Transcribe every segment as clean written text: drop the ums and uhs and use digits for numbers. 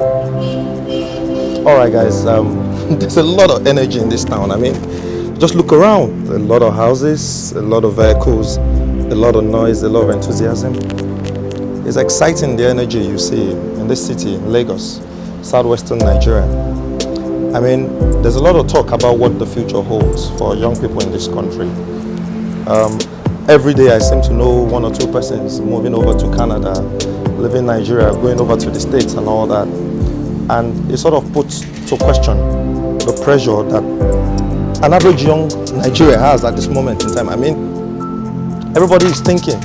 All right, guys. There's a lot of energy in this town. I mean, just look around. A lot of houses, a lot of vehicles, a lot of noise, a lot of enthusiasm. It's exciting, the energy you see in this city, in Lagos, southwestern Nigeria. I mean, there's a lot of talk about what the future holds for young people in this country. Every day I seem to know one or two persons moving over to Canada, leaving Nigeria, going over to the States and all that. And it sort of puts to question the pressure that an average young Nigeria has at this moment in time. I mean, everybody is thinking,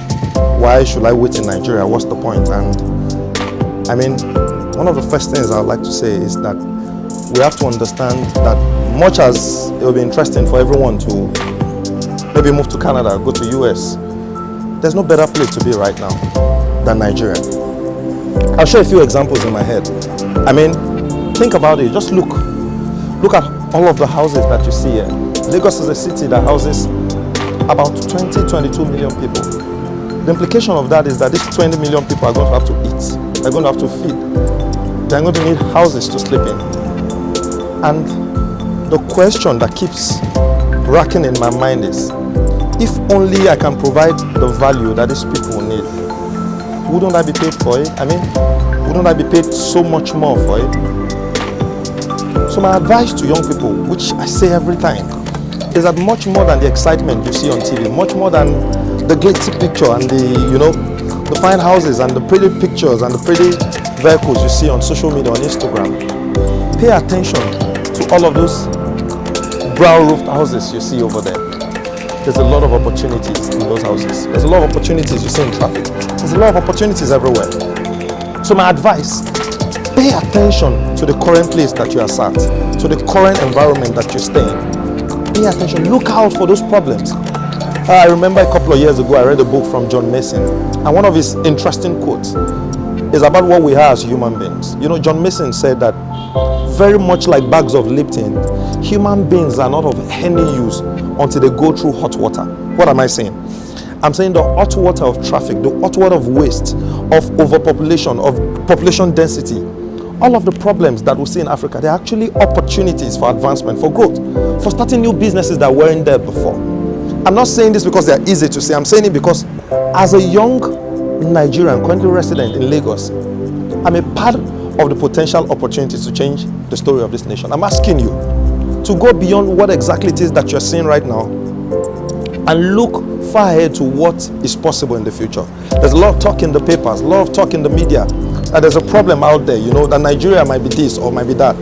why should I wait in Nigeria? What's the point? And I mean, one of the first things I would like to say is that we have to understand that much as it will be interesting for everyone to maybe move to Canada, go to US, there's no better place to be right now than Nigeria. I'll show a few examples in my head. I mean, think about it. Just look at all of the houses that you see here. Lagos is a city that houses about 22 million people. The implication of that is that these 20 million people are going to have to eat. They're going to have to feed. They're going to need houses to sleep in. And the question that keeps racking in my mind is, if only I can provide the value that these people need, wouldn't I be paid for it? I mean, wouldn't I be paid so much more for it? So my advice to young people, which I say every time, is that much more than the excitement you see on TV, much more than the glitzy picture and the fine houses and the pretty pictures and the pretty vehicles you see on social media, on Instagram, pay attention to all of those brown-roofed houses you see over there. There's a lot of opportunities in those houses. There's a lot of opportunities you see in traffic. There's a lot of opportunities everywhere. So my advice, pay attention to the current place that you are sat, to the current environment that you stay in. Pay attention, look out for those problems. I remember a couple of years ago, I read a book from John Mason, and one of his interesting quotes is about what we are as human beings. You know, John Mason said that very much like bags of Lipton, human beings are not of any use until they go through hot water. What am I saying? I'm saying the hot water of traffic, the hot water of waste, of overpopulation, of population density. All of the problems that we see in Africa, they're actually opportunities for advancement, for growth, for starting new businesses that weren't there before. I'm not saying this because they're easy to say. I'm saying it because as a young Nigerian currently resident in Lagos, I'm a part of the potential opportunities to change the story of this nation. I'm asking you to go beyond what exactly it is that you're seeing right now and look far ahead to what is possible in the future. There's a lot of talk in the papers, a lot of talk in the media, that there's a problem out there, that Nigeria might be this or might be that.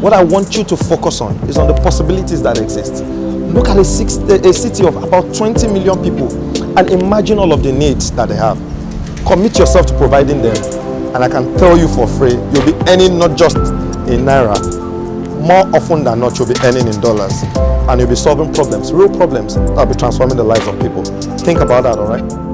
What I want you to focus on is on the possibilities that exist. Look at a city of about 20 million people and imagine all of the needs that they have. Commit yourself to providing them, and I can tell you for free, you'll be earning not just in Naira, more often than not, you'll be earning in dollars, and you'll be solving problems, real problems, that'll be transforming the lives of people. Think about that, all right?